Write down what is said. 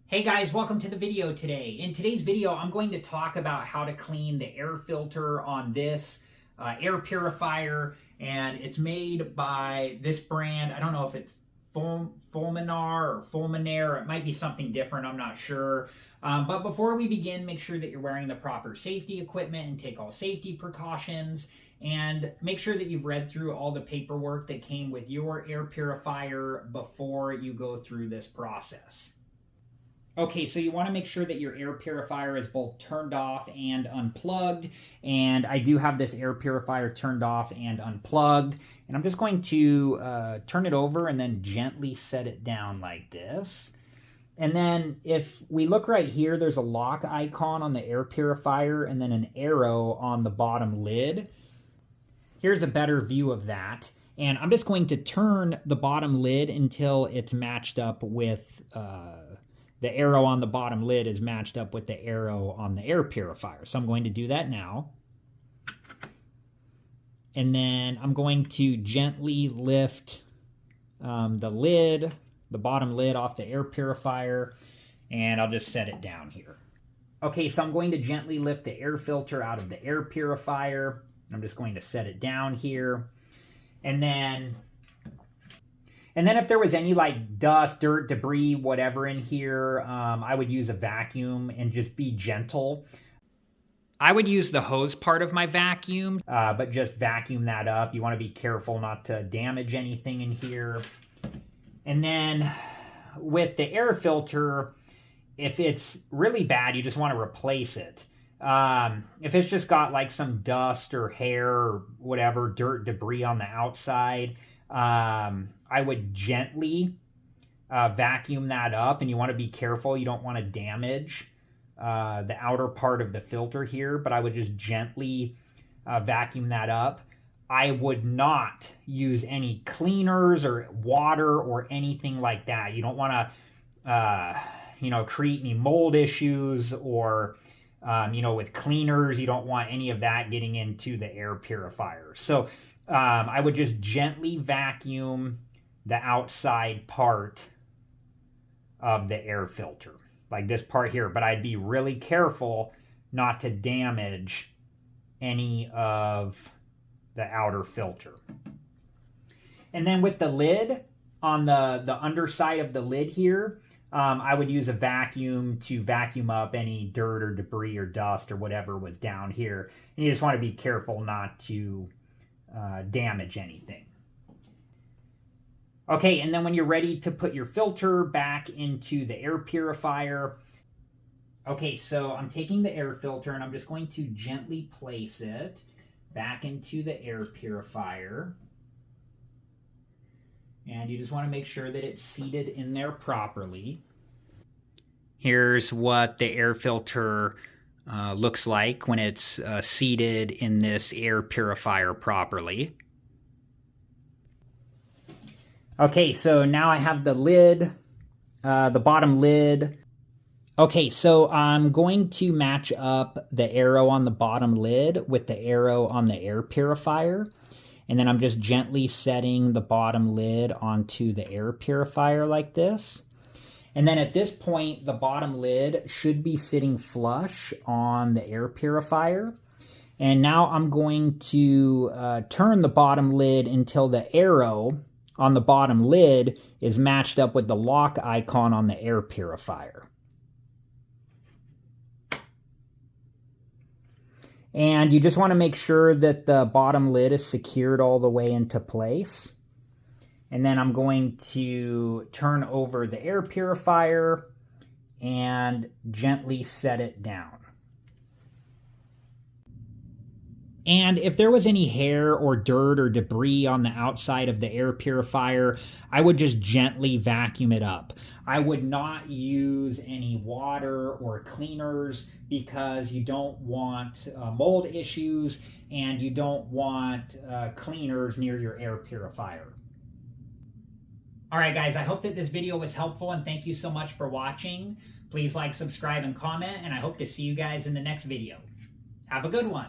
Hey guys, welcome to the video today. In today's video, I'm going to talk about how to clean the air filter on this air purifier, and it's made by this brand. I don't know if it's Fulminare or Fulminare. It might be something different, I'm not sure. But before we begin, make sure that you're wearing the proper safety equipment and take all safety precautions. And make sure that you've read through all the paperwork that came with your air purifier before you go through this process. Okay, so you want to make sure that your air purifier is both turned off and unplugged. And I do have this air purifier turned off and unplugged. And I'm just going to turn it over and then gently set it down like this. And then if we look right here, there's a lock icon on the air purifier and then an arrow on the bottom lid. Here's a better view of that. And I'm just going to turn the bottom lid until it's matched up with the arrow on the bottom lid is matched up with the arrow on the air purifier. So I'm going to do that now. And then I'm going to gently lift the lid, the bottom lid off the air purifier, and I'll just set it down here. Okay, so I'm going to gently lift the air filter out of the air purifier. I'm just going to set it down here. And then if there was any like dust, dirt, debris, whatever in here, I would use a vacuum and just be gentle. I would use the hose part of my vacuum, but just vacuum that up. You want to be careful not to damage anything in here. And then with the air filter, if it's really bad, you just want to replace it. If it's just got like some dust or hair or whatever, dirt, debris on the outside, I would gently vacuum that up, and you want to be careful. You don't want to damage the outer part of the filter here, but I would just gently vacuum that up. I would not use any cleaners or water or anything like that. You don't want to, create any mold issues or, with cleaners. You don't want any of that getting into the air purifier. So I would just gently vacuum the outside part of the air filter, like this part here. But I'd be really careful not to damage any of the outer filter. And then with the lid, on the underside of the lid here, I would use a vacuum to vacuum up any dirt or debris or dust or whatever was down here. And you just want to be careful not to damage anything. Okay, and then when you're ready to put your filter back into the air purifier, okay, so I'm taking the air filter and I'm just going to gently place it back into the air purifier. And you just want to make sure that it's seated in there properly. Here's what the air filter looks like when it's seated in this air purifier properly. Okay, so now I have the lid, the bottom lid. Okay, so I'm going to match up the arrow on the bottom lid with the arrow on the air purifier. And then I'm just gently setting the bottom lid onto the air purifier like this. And then at this point, the bottom lid should be sitting flush on the air purifier. And now I'm going to turn the bottom lid until the arrow on the bottom lid is matched up with the lock icon on the air purifier. And you just want to make sure that the bottom lid is secured all the way into place. And then I'm going to turn over the air purifier and gently set it down. And if there was any hair or dirt or debris on the outside of the air purifier, I would just gently vacuum it up. I would not use any water or cleaners because you don't want mold issues and you don't want cleaners near your air purifier. All right, guys, I hope that this video was helpful, and thank you so much for watching. Please like, subscribe, and comment, and I hope to see you guys in the next video. Have a good one.